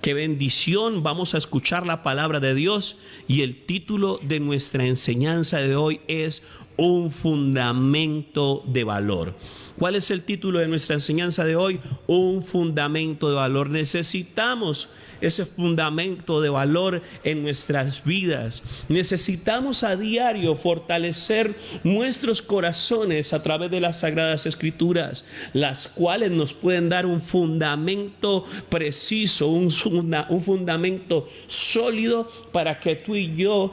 Qué bendición, vamos a escuchar la palabra de Dios y el título de nuestra enseñanza de hoy es Un fundamento de valor. ¿Cuál es el título de nuestra enseñanza de hoy? Un fundamento de valor. Necesitamos ese fundamento de valor en nuestras vidas. Necesitamos a diario fortalecer nuestros corazones a través de las Sagradas Escrituras, las cuales nos pueden dar un fundamento preciso, un fundamento sólido para que tú y yo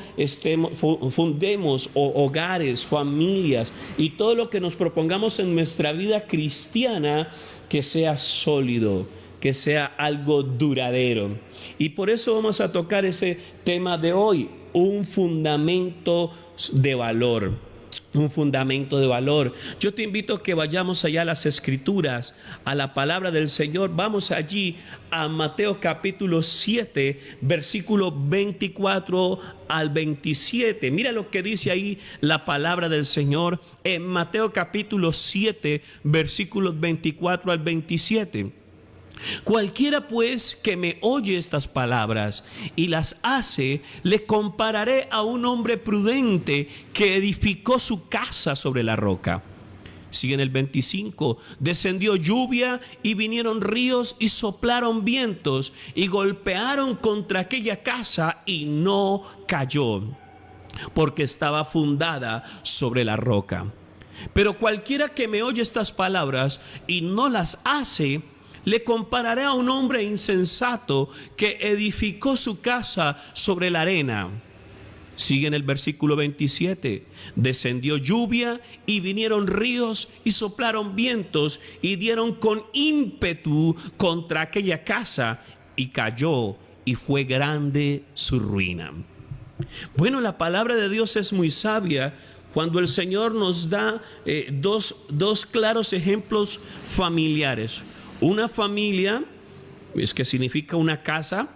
fundemos hogares, familias y todo lo que nos propongamos en nuestra vida cristiana, que sea sólido, que sea algo duradero. Y por eso vamos a tocar ese tema de hoy, un fundamento de valor. Un fundamento de valor. Yo te invito a que vayamos allá a las Escrituras, a la palabra del Señor. Vamos allí a Mateo capítulo 7, versículo 24 al 27. Mira lo que dice ahí la palabra del Señor en Mateo capítulo 7, versículos 24 al 27. Cualquiera pues que me oye estas palabras y las hace, le compararé a un hombre prudente que edificó su casa sobre la roca. Sigue en el 25. Descendió lluvia y vinieron ríos y soplaron vientos y golpearon contra aquella casa y no cayó, porque estaba fundada sobre la roca. Pero cualquiera que me oye estas palabras y no las hace, le compararé a un hombre insensato que edificó su casa sobre la arena. Sigue en el versículo 27. Descendió lluvia y vinieron ríos y soplaron vientos y dieron con ímpetu contra aquella casa y cayó y fue grande su ruina. Bueno, la palabra de Dios es muy sabia cuando el Señor nos da dos claros ejemplos familiares. Una familia, es que significa una casa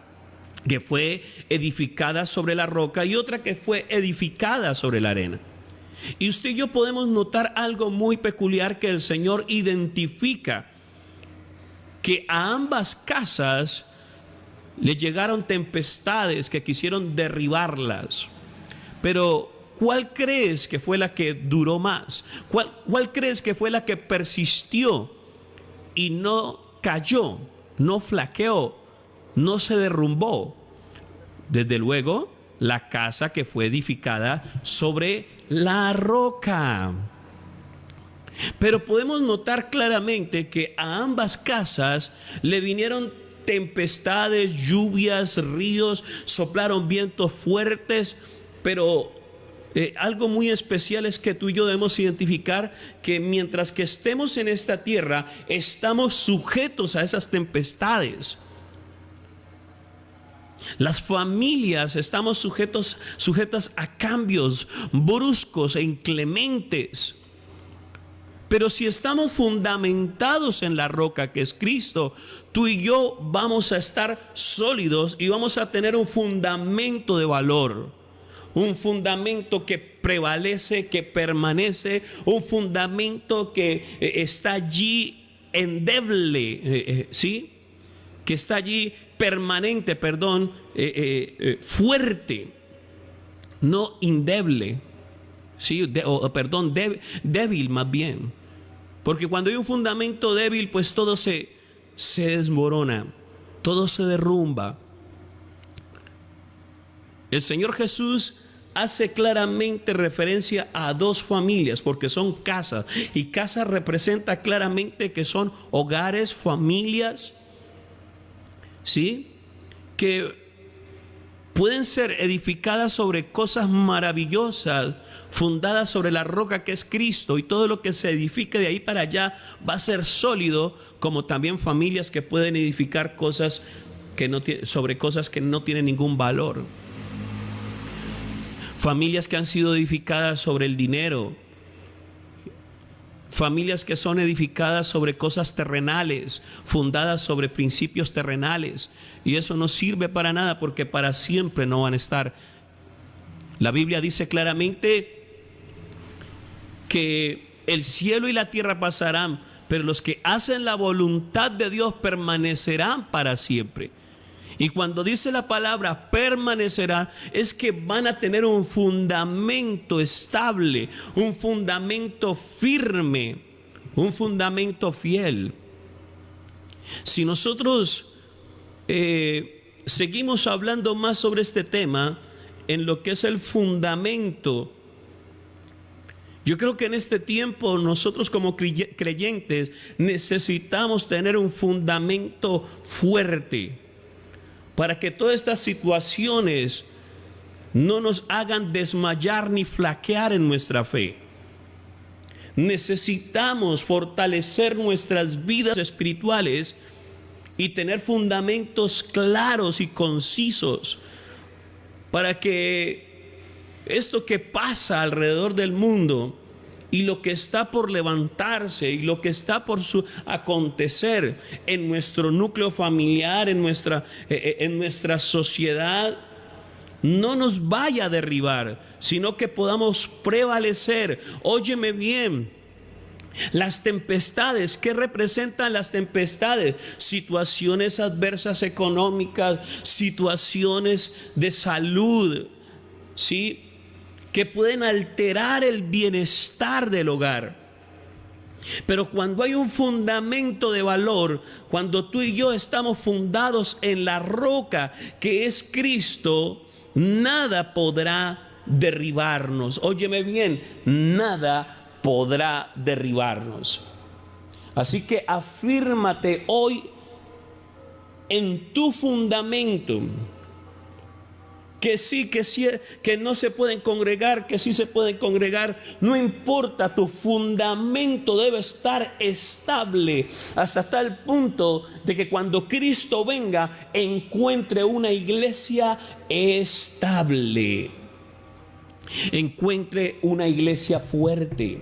que fue edificada sobre la roca y otra que fue edificada sobre la arena. Y usted y yo podemos notar algo muy peculiar, que el Señor identifica que a ambas casas le llegaron tempestades que quisieron derribarlas. Pero ¿cuál crees que fue la que duró más? ¿Cuál crees que fue la que persistió y no cayó, no flaqueó, no se derrumbó? Desde luego, la casa que fue edificada sobre la roca. Pero podemos notar claramente que a ambas casas le vinieron tempestades, lluvias, ríos, soplaron vientos fuertes, pero algo muy especial es que tú y yo debemos identificar que mientras que estemos en esta tierra, estamos sujetos a esas tempestades. Las familias estamos sujetas a cambios bruscos e inclementes. Pero si estamos fundamentados en la roca que es Cristo, tú y yo vamos a estar sólidos y vamos a tener un fundamento de valor. Un fundamento que prevalece, que permanece, un fundamento que está allí endeble, ¿sí? Que está allí permanente, fuerte, no indeble, ¿sí? Débil más bien. Porque cuando hay un fundamento débil, pues todo se desmorona, todo se derrumba. El Señor Jesús hace claramente referencia a dos familias, porque son casas, y casa representa claramente que son hogares, familias, ¿sí? Que pueden ser edificadas sobre cosas maravillosas, fundadas sobre la roca que es Cristo, y todo lo que se edifique de ahí para allá va a ser sólido, como también familias que pueden edificar cosas sobre cosas que no tienen ningún valor. Familias que han sido edificadas sobre el dinero, familias que son edificadas sobre cosas terrenales, fundadas sobre principios terrenales, y eso no sirve para nada, porque para siempre no van a estar. La Biblia dice claramente que el cielo y la tierra pasarán, pero los que hacen la voluntad de Dios permanecerán para siempre. Y cuando dice la palabra permanecerá, es que van a tener un fundamento estable, un fundamento firme, un fundamento fiel. Si nosotros seguimos hablando más sobre este tema, en lo que es el fundamento, yo creo que en este tiempo nosotros como creyentes necesitamos tener un fundamento fuerte para que todas estas situaciones no nos hagan desmayar ni flaquear en nuestra fe. Necesitamos fortalecer nuestras vidas espirituales y tener fundamentos claros y concisos para que esto que pasa alrededor del mundo y lo que está por levantarse y lo que está por acontecer en nuestro núcleo familiar, en nuestra sociedad, no nos vaya a derribar, sino que podamos prevalecer. Óyeme bien, las tempestades, ¿qué representan las tempestades? Situaciones adversas económicas, situaciones de salud, ¿sí?, que pueden alterar el bienestar del hogar. Pero cuando hay un fundamento de valor, cuando tú y yo estamos fundados en la roca que es Cristo, nada podrá derribarnos. Óyeme bien, nada podrá derribarnos. Así que afírmate hoy en tu fundamento. Que sí, que no se pueden congregar, que sí se pueden congregar, no importa, tu fundamento debe estar estable hasta tal punto de que cuando Cristo venga encuentre una iglesia estable, encuentre una iglesia fuerte,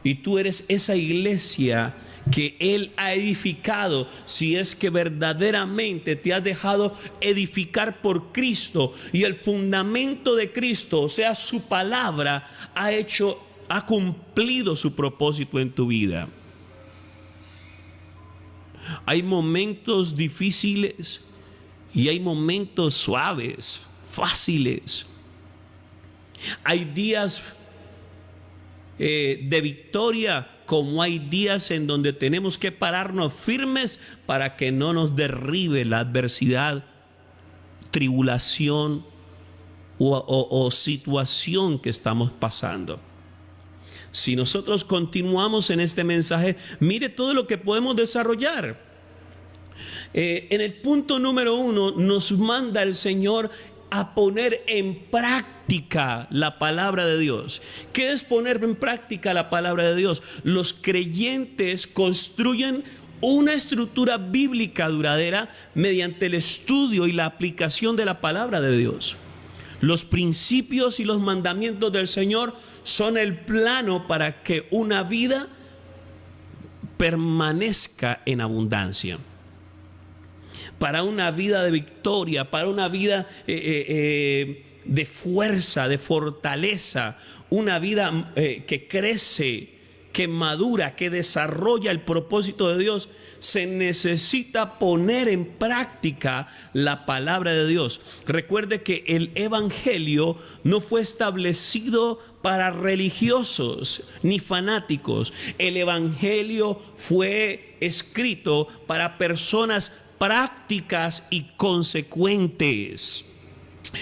y tú eres esa iglesia que Él ha edificado, si es que verdaderamente te has dejado edificar por Cristo y el fundamento de Cristo, o sea, su palabra, ha cumplido su propósito en tu vida. Hay momentos difíciles y hay momentos suaves, fáciles. Hay días de victoria, como hay días en donde tenemos que pararnos firmes para que no nos derribe la adversidad, tribulación o situación que estamos pasando. Si nosotros continuamos en este mensaje, mire todo lo que podemos desarrollar. En el punto número 1 nos manda el Señor a poner en práctica la palabra de Dios. ¿Qué es poner en práctica la palabra de Dios? Los creyentes construyen una estructura bíblica duradera mediante el estudio y la aplicación de la palabra de Dios. Los principios y los mandamientos del Señor son el plano para que una vida permanezca en abundancia, para una vida de victoria, para una vida de fuerza, de fortaleza, una vida que crece, que madura, que desarrolla el propósito de Dios. Se necesita poner en práctica la palabra de Dios. Recuerde que el evangelio no fue establecido para religiosos ni fanáticos. El evangelio fue escrito para personas prácticas y consecuentes.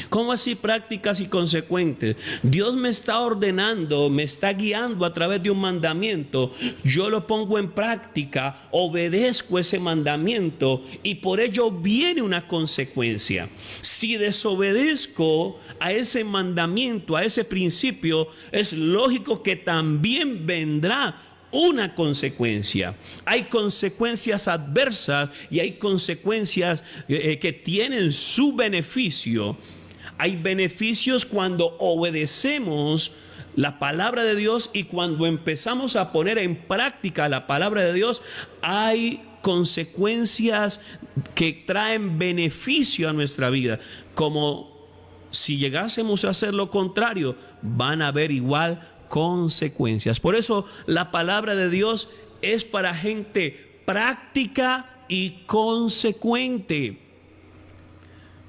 ¿Cómo así prácticas y consecuentes? Dios me está ordenando, me está guiando a través de un mandamiento. Yo lo pongo en práctica, obedezco ese mandamiento y por ello viene una consecuencia. Si desobedezco a ese mandamiento, a ese principio, es lógico que también vendrá una consecuencia. Hay consecuencias adversas y hay consecuencias que tienen su beneficio. Hay beneficios cuando obedecemos la palabra de Dios y cuando empezamos a poner en práctica la palabra de Dios, hay consecuencias que traen beneficio a nuestra vida. Como si llegásemos a hacer lo contrario, van a haber igual consecuencias. Por eso la palabra de Dios es para gente práctica y consecuente.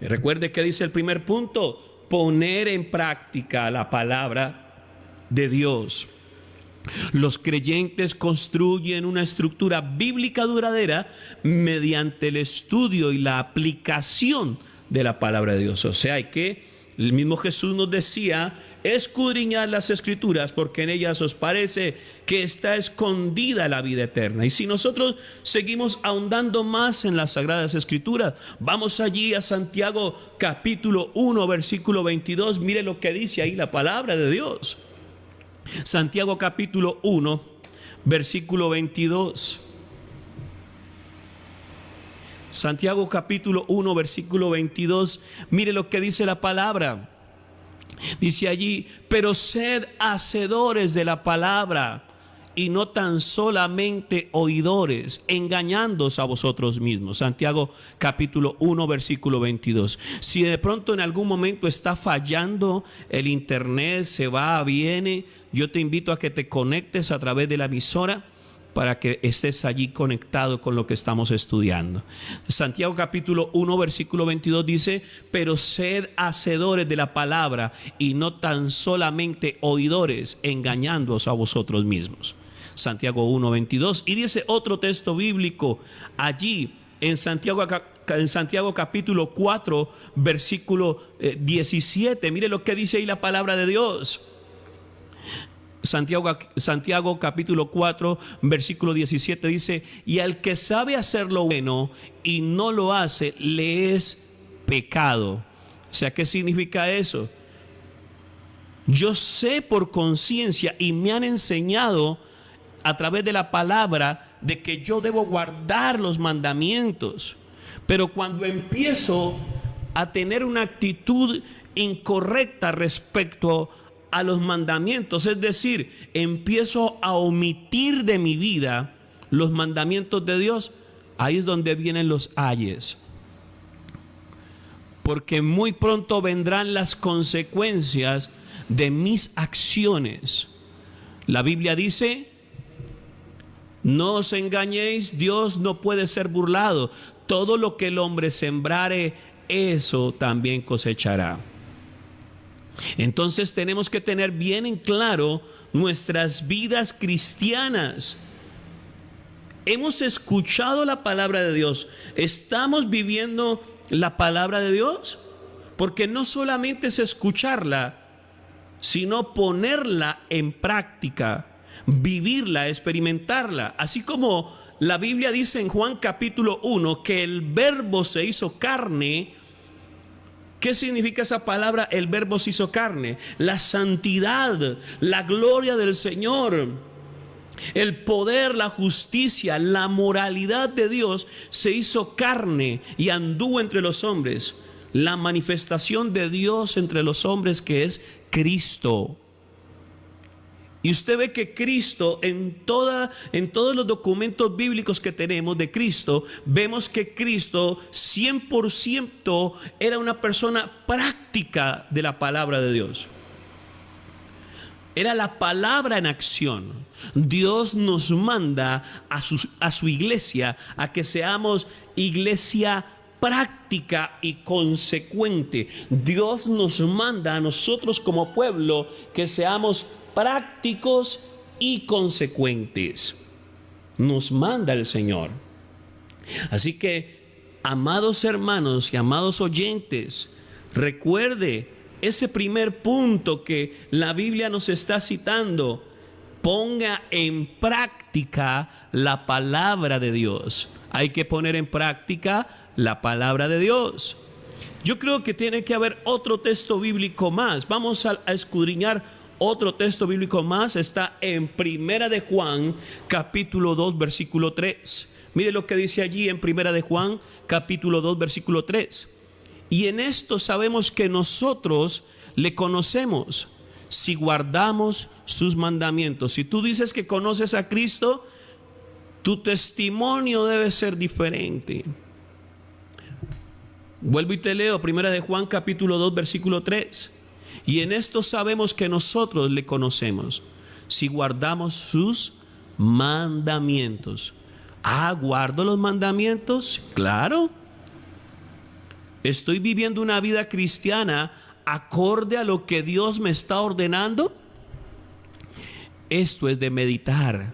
Recuerde que dice el primer punto: poner en práctica la palabra de Dios. Los creyentes construyen una estructura bíblica duradera mediante el estudio y la aplicación de la palabra de Dios. O sea, el mismo Jesús nos decía: escudriñad las Escrituras, porque en ellas os parece que está escondida la vida eterna. Y si nosotros seguimos ahondando más en las Sagradas Escrituras, vamos allí a Santiago capítulo 1, versículo 22. Mire lo que dice ahí la palabra de Dios. Santiago capítulo 1, versículo 22. Santiago capítulo 1, versículo 22. Mire lo que dice la palabra. Dice allí: pero sed hacedores de la palabra y no tan solamente oidores, engañándoos a vosotros mismos. Santiago capítulo 1, versículo 22. Si de pronto en algún momento está fallando el internet, se va, viene, yo te invito a que te conectes a través de la emisora para que estés allí conectado con lo que estamos estudiando. Santiago capítulo 1, versículo 22 dice: pero sed hacedores de la palabra y no tan solamente oidores, engañándoos a vosotros mismos. Santiago 1, 22. Y dice otro texto bíblico allí en Santiago capítulo 4, versículo 17. Mire lo que dice ahí la palabra de Dios. Santiago capítulo 4, versículo 17 dice: y al que sabe hacer lo bueno y no lo hace, le es pecado. O sea, ¿qué significa eso? Yo sé por conciencia y me han enseñado a través de la palabra de que yo debo guardar los mandamientos, pero cuando empiezo a tener una actitud incorrecta respecto a los mandamientos, es decir, empiezo a omitir de mi vida los mandamientos de Dios, ahí es donde vienen los ayes, porque muy pronto vendrán las consecuencias de mis acciones. La Biblia dice: no os engañéis, Dios no puede ser burlado. Todo lo que el hombre sembrare, eso también cosechará. Entonces tenemos que tener bien en claro nuestras vidas cristianas. Hemos escuchado la palabra de Dios. ¿Estamos viviendo la palabra de Dios? Porque no solamente es escucharla, sino ponerla en práctica, vivirla, experimentarla. Así como la Biblia dice en Juan capítulo 1 que el Verbo se hizo carne. ¿Qué significa esa palabra? El Verbo se hizo carne. La santidad, la gloria del Señor, el poder, la justicia, la moralidad de Dios se hizo carne y anduvo entre los hombres. La manifestación de Dios entre los hombres, que es Cristo. Y usted ve que Cristo, en todos los documentos bíblicos que tenemos de Cristo, vemos que Cristo 100% era una persona práctica de la palabra de Dios. Era la palabra en acción. Dios nos manda a su iglesia a que seamos iglesia práctica y consecuente. Dios nos manda a nosotros como pueblo que seamos prácticos y consecuentes. Nos manda el Señor. Así que, amados hermanos y amados oyentes, recuerde ese primer punto que la Biblia nos está citando: ponga en práctica la palabra de Dios. Hay que poner en práctica la palabra de Dios. Yo creo que tiene que haber otro texto bíblico más. Vamos a escudriñar otro texto bíblico más. Está en Primera de Juan capítulo 2 versículo 3. Mire lo que dice allí en Primera de Juan capítulo 2 versículo 3. Y en esto sabemos que nosotros le conocemos si guardamos sus mandamientos. Si tú dices que conoces a Cristo, tu testimonio debe ser diferente. Vuelvo y te leo Primera de Juan capítulo 2 versículo 3. Y en esto sabemos que nosotros le conocemos si guardamos sus mandamientos. ¿Guardo los mandamientos? Claro. ¿Estoy viviendo una vida cristiana acorde a lo que Dios me está ordenando? Esto es de meditar,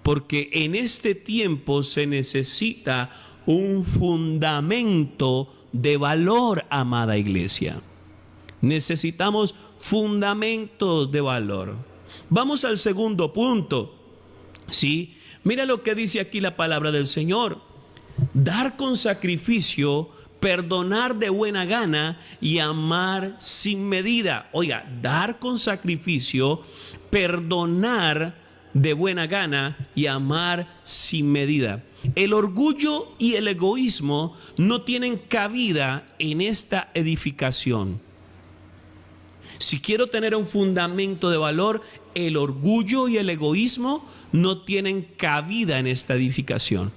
porque en este tiempo se necesita un fundamento de valor, amada iglesia. Necesitamos fundamentos de valor. Vamos al segundo punto, ¿sí? Mira lo que dice aquí la palabra del Señor: dar con sacrificio, perdonar de buena gana y amar sin medida. Oiga, dar con sacrificio, perdonar de buena gana y amar sin medida. El orgullo y el egoísmo no tienen cabida en esta edificación. Si quiero tener un fundamento de valor, el orgullo y el egoísmo no tienen cabida en esta edificación.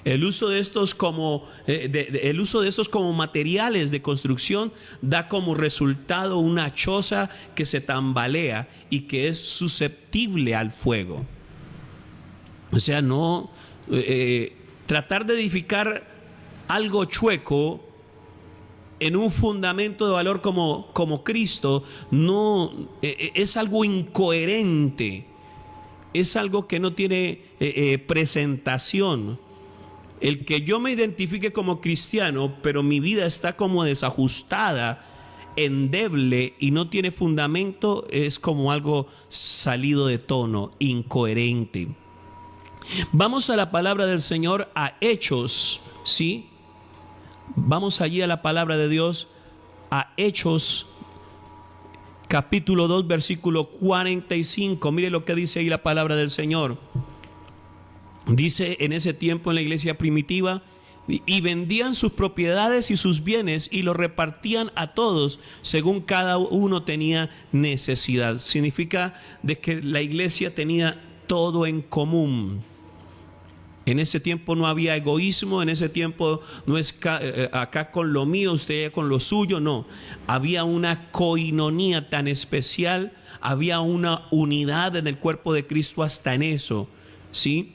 El uso de estos como materiales de construcción da como resultado una choza que se tambalea y que es susceptible al fuego. O sea, tratar de edificar algo chueco en un fundamento de valor como Cristo es algo incoherente, es algo que no tiene presentación. El que yo me identifique como cristiano, pero mi vida está como desajustada, endeble y no tiene fundamento, es como algo salido de tono, incoherente. Vamos a la palabra del Señor, a Hechos, ¿sí? Vamos allí a la palabra de Dios, a Hechos, capítulo 2, versículo 45. Mire lo que dice ahí la palabra del Señor. Dice en ese tiempo en la iglesia primitiva: y vendían sus propiedades y sus bienes y los repartían a todos según cada uno tenía necesidad. Significa de que la iglesia tenía todo en común. En ese tiempo no había egoísmo, en ese tiempo no es acá con lo mío, usted con lo suyo, no. Había una coinonía tan especial, había una unidad en el cuerpo de Cristo hasta en eso, ¿sí?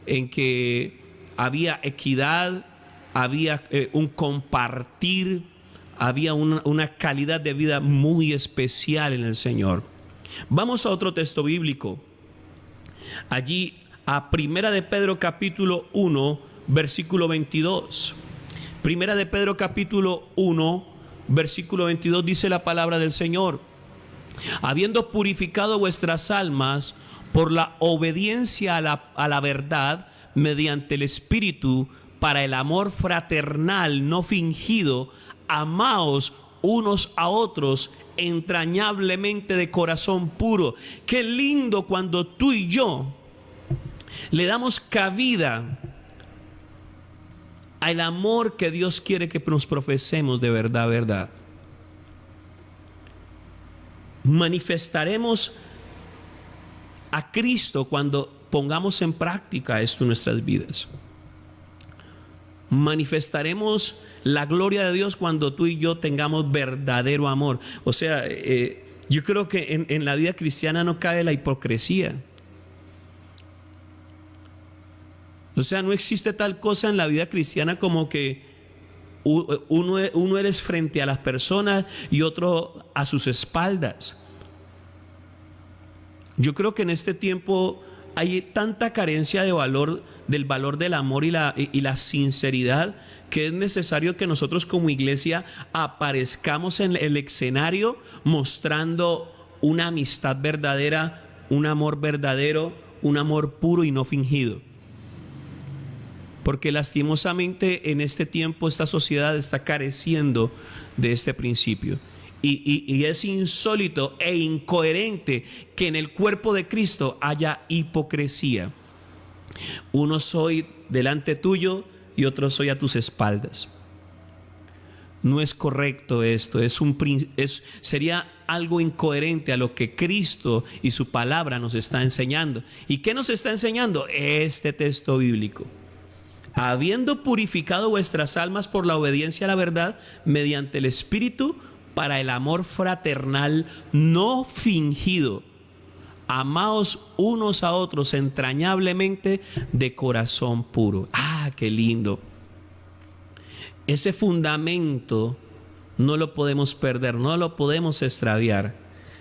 En que había equidad, había un compartir, había una calidad de vida muy especial en el Señor. Vamos a otro texto bíblico. Allí a Primera de Pedro capítulo 1, versículo 22. Primera de Pedro capítulo 1, versículo 22 dice la palabra del Señor: habiendo purificado vuestras almas por la obediencia a la verdad mediante el Espíritu, para el amor fraternal no fingido, amaos unos a otros entrañablemente de corazón puro. Qué lindo cuando tú y yo le damos cabida al amor que Dios quiere que nos profesemos de verdad, verdad. Manifestaremos a Cristo cuando pongamos en práctica esto en nuestras vidas. Manifestaremos la gloria de Dios cuando tú y yo tengamos verdadero amor. O sea, yo creo que en la vida cristiana no cabe la hipocresía. O sea, no existe tal cosa en la vida cristiana como que uno eres frente a las personas y otro a sus espaldas. Yo creo que en este tiempo hay tanta carencia de valor, del valor del amor y la sinceridad, que es necesario que nosotros como iglesia aparezcamos en el escenario mostrando una amistad verdadera, un amor verdadero, un amor puro y no fingido. Porque lastimosamente en este tiempo esta sociedad está careciendo de este principio. Y es insólito e incoherente que en el cuerpo de Cristo haya hipocresía. Uno soy delante tuyo y otro soy a tus espaldas. No es correcto esto, sería algo incoherente a lo que Cristo y su palabra nos está enseñando. ¿Y qué nos está enseñando? Este texto bíblico. Habiendo purificado vuestras almas por la obediencia a la verdad mediante el Espíritu, para el amor fraternal no fingido, amaos unos a otros entrañablemente de corazón puro. ¡Ah, qué lindo! Ese fundamento no lo podemos perder, no lo podemos extraviar.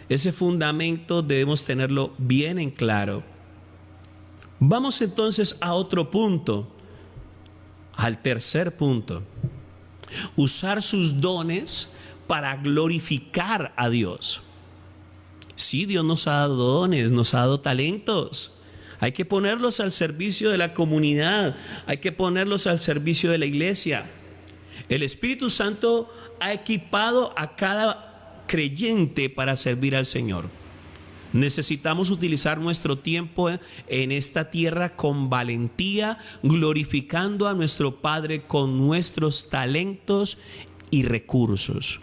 Ese fundamento debemos tenerlo bien en claro. Vamos entonces a otro punto, al tercer punto. Usar sus dones para glorificar a Dios. Sí, Dios nos ha dado dones, nos ha dado talentos. Hay que ponerlos al servicio de la comunidad, hay que ponerlos al servicio de la iglesia. El Espíritu Santo ha equipado a cada creyente para servir al Señor. Necesitamos utilizar nuestro tiempo en esta tierra con valentía, glorificando a nuestro Padre con nuestros talentos y recursos.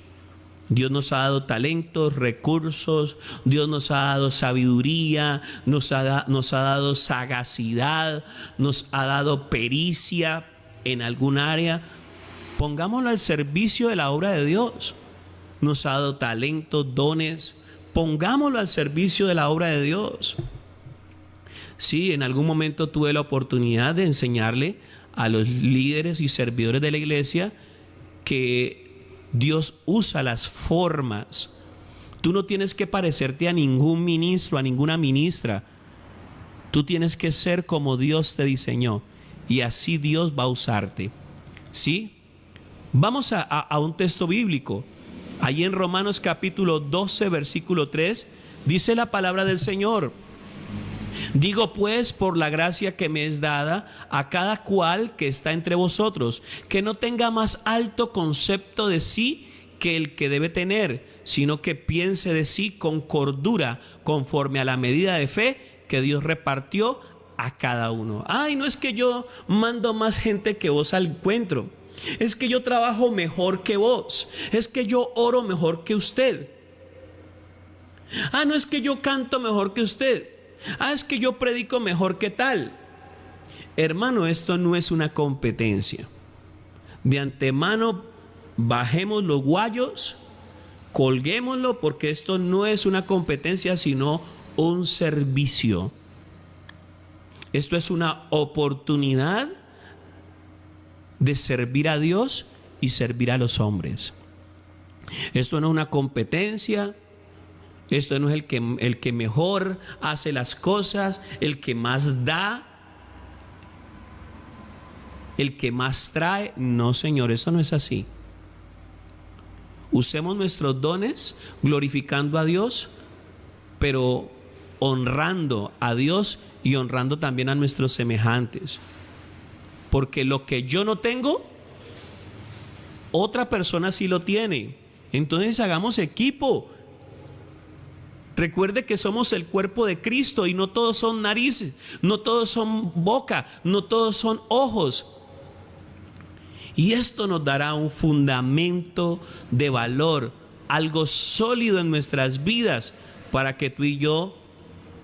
Dios nos ha dado talentos, recursos, Dios nos ha dado sabiduría, nos ha dado sagacidad, nos ha dado pericia en algún área. Pongámoslo al servicio de la obra de Dios. Nos ha dado talentos, dones, pongámoslo al servicio de la obra de Dios. Sí, en algún momento tuve la oportunidad de enseñarle a los líderes y servidores de la iglesia que Dios usa las formas. Tú no tienes que parecerte a ningún ministro, a ninguna ministra. Tú tienes que ser como Dios te diseñó y así Dios va a usarte. ¿Sí? Vamos a un texto bíblico. Allí en Romanos capítulo 12, versículo 3, dice la palabra del Señor: digo pues, por la gracia que me es dada, a cada cual que está entre vosotros, que no tenga más alto concepto de sí que el que debe tener, sino que piense de sí con cordura, conforme a la medida de fe que Dios repartió a cada uno. Ay, no es que yo mando más gente que vos al encuentro. Es que yo trabajo mejor que vos. Es que yo oro mejor que usted. Ah, no es que yo canto mejor que usted. Ah, es que yo predico mejor que tal. Hermano, esto no es una competencia. De antemano, bajemos los guayos, colguémoslo, porque esto no es una competencia, sino un servicio. Esto es una oportunidad de servir a Dios y servir a los hombres. Esto no es una competencia. Esto no es el que mejor hace las cosas, el que más da, el que más trae. No, Señor, eso no es así. Usemos nuestros dones glorificando a Dios, pero honrando a Dios y honrando también a nuestros semejantes. Porque lo que yo no tengo, otra persona sí lo tiene. Entonces hagamos equipo. Recuerde que somos el cuerpo de Cristo y no todos son narices, no todos son boca, no todos son ojos. Y esto nos dará un fundamento de valor, algo sólido en nuestras vidas para que tú y yo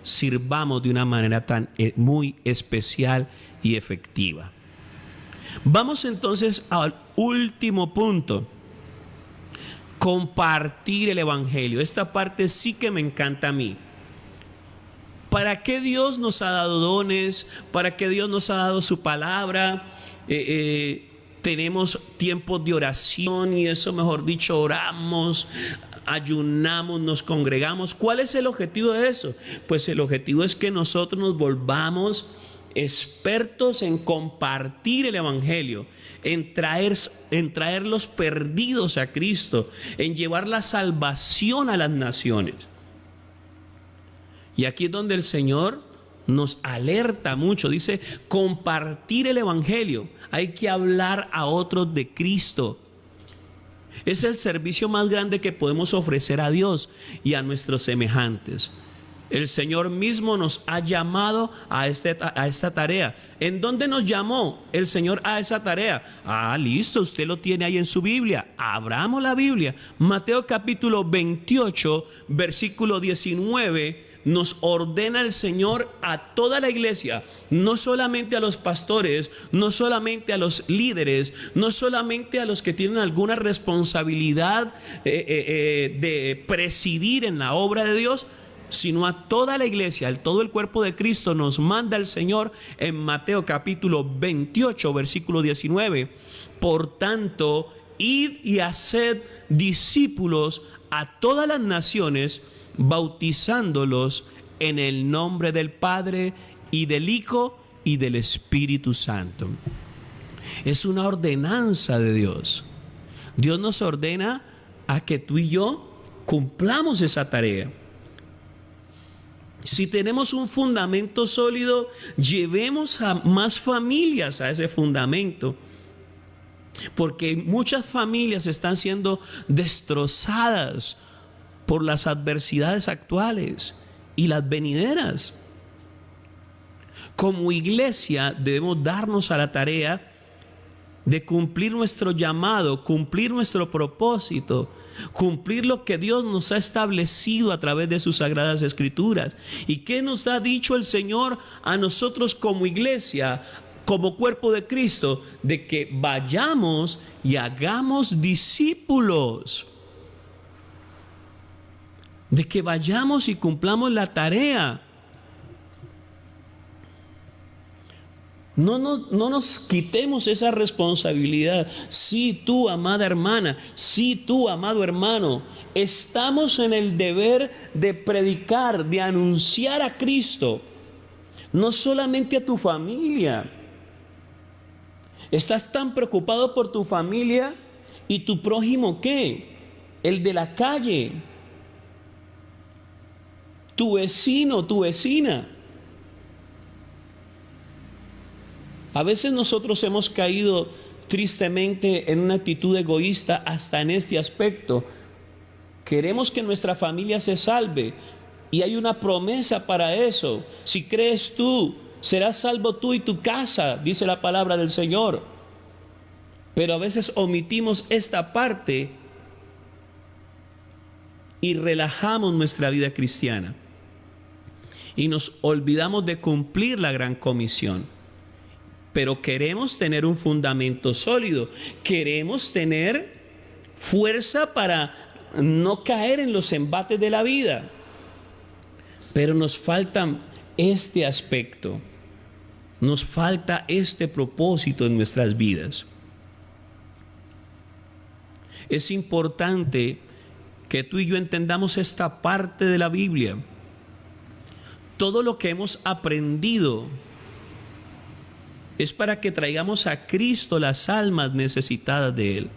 sirvamos de una manera tan muy especial y efectiva. Vamos entonces al último punto. Compartir el evangelio. Esta parte sí que me encanta a mí. ¿Para qué Dios nos ha dado dones? ¿Para qué Dios nos ha dado su palabra? Tenemos tiempos de oración y eso, mejor dicho, oramos, ayunamos, nos congregamos. ¿Cuál es el objetivo de eso? Pues el objetivo es que nosotros nos volvamos expertos en compartir el evangelio, en traer los perdidos a Cristo, en llevar la salvación a las naciones. Y aquí es donde el Señor nos alerta mucho. Dice, compartir el evangelio. Hay que hablar a otros de Cristo. Es el servicio más grande que podemos ofrecer a Dios y a nuestros semejantes. El Señor mismo nos ha llamado a esta tarea. ¿En dónde nos llamó el Señor a esa tarea? Ah, listo, usted lo tiene ahí en su Biblia. Abramos la Biblia. Mateo capítulo 28, versículo 19, nos ordena el Señor a toda la iglesia, no solamente a los pastores, no solamente a los líderes, no solamente a los que tienen alguna responsabilidad de presidir en la obra de Dios, sino a toda la iglesia, a todo el cuerpo de Cristo, nos manda el Señor en Mateo capítulo 28, versículo 19. Por tanto, id y haced discípulos a todas las naciones, bautizándolos en el nombre del Padre y del Hijo y del Espíritu Santo. Es una ordenanza de Dios. Dios nos ordena a que tú y yo cumplamos esa tarea. Si tenemos un fundamento sólido, llevemos a más familias a ese fundamento. Porque muchas familias están siendo destrozadas por las adversidades actuales y las venideras. Como iglesia debemos darnos a la tarea de cumplir nuestro llamado, cumplir nuestro propósito, cumplir lo que Dios nos ha establecido a través de sus sagradas escrituras. ¿Y qué nos ha dicho el Señor a nosotros como iglesia, como cuerpo de Cristo? De que vayamos y hagamos discípulos. De que vayamos y cumplamos la tarea. No nos quitemos esa responsabilidad. Sí, tú, amada hermana, sí, tú, amado hermano, estamos en el deber de predicar, de anunciar a Cristo, no solamente a tu familia. ¿Estás tan preocupado por tu familia y tu prójimo qué? El de la calle, tu vecino, tu vecina. A veces nosotros hemos caído tristemente en una actitud egoísta hasta en este aspecto. Queremos que nuestra familia se salve y hay una promesa para eso. Si crees tú, serás salvo tú y tu casa, dice la palabra del Señor. Pero a veces omitimos esta parte y relajamos nuestra vida cristiana y nos olvidamos de cumplir la gran comisión. Pero queremos tener un fundamento sólido, queremos tener fuerza para no caer en los embates de la vida, pero nos falta este aspecto, nos falta este propósito en nuestras vidas. Es importante que tú y yo entendamos esta parte de la Biblia. Todo lo que hemos aprendido es para que traigamos a Cristo las almas necesitadas de Él.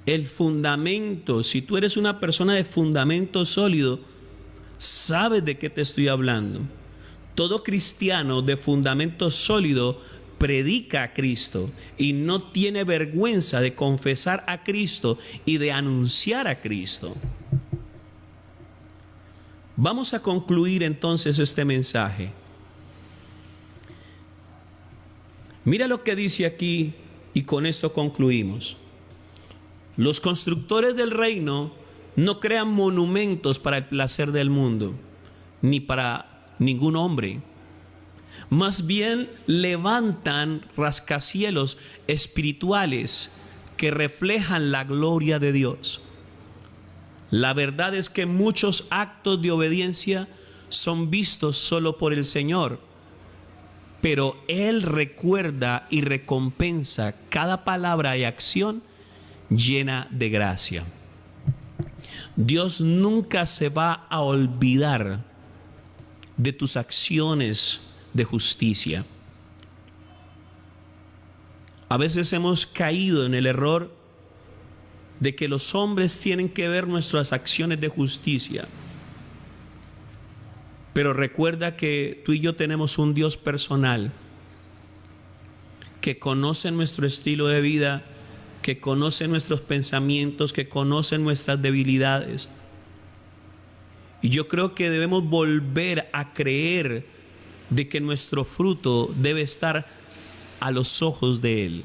El fundamento, si tú eres una persona de fundamento sólido, sabes de qué te estoy hablando. Todo cristiano de fundamento sólido predica a Cristo y no tiene vergüenza de confesar a Cristo y de anunciar a Cristo. Vamos a concluir entonces este mensaje. Mira lo que dice aquí y con esto concluimos. Los constructores del reino no crean monumentos para el placer del mundo, ni para ningún hombre. Más bien levantan rascacielos espirituales que reflejan la gloria de Dios. La verdad es que muchos actos de obediencia son vistos solo por el Señor, pero Él recuerda y recompensa cada palabra y acción llena de gracia. Dios nunca se va a olvidar de tus acciones de justicia. A veces hemos caído en el error de que los hombres tienen que ver nuestras acciones de justicia. Pero recuerda que tú y yo tenemos un Dios personal que conoce nuestro estilo de vida, que conoce nuestros pensamientos, que conoce nuestras debilidades. Y yo creo que debemos volver a creer de que nuestro fruto debe estar a los ojos de Él.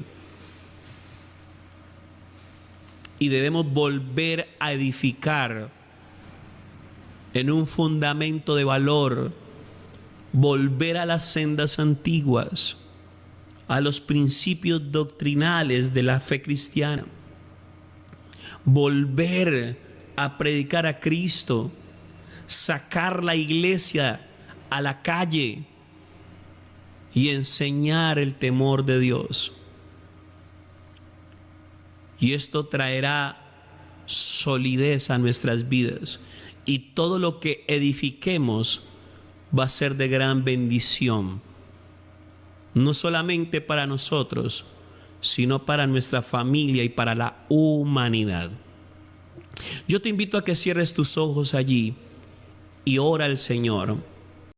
Y debemos volver a edificar en un fundamento de valor, volver a las sendas antiguas, a los principios doctrinales de la fe cristiana, volver a predicar a Cristo, sacar la iglesia a la calle y enseñar el temor de Dios. Y esto traerá solidez a nuestras vidas, y todo lo que edifiquemos va a ser de gran bendición, no solamente para nosotros, sino para nuestra familia y para la humanidad. Yo te invito a que cierres tus ojos allí y ora al Señor.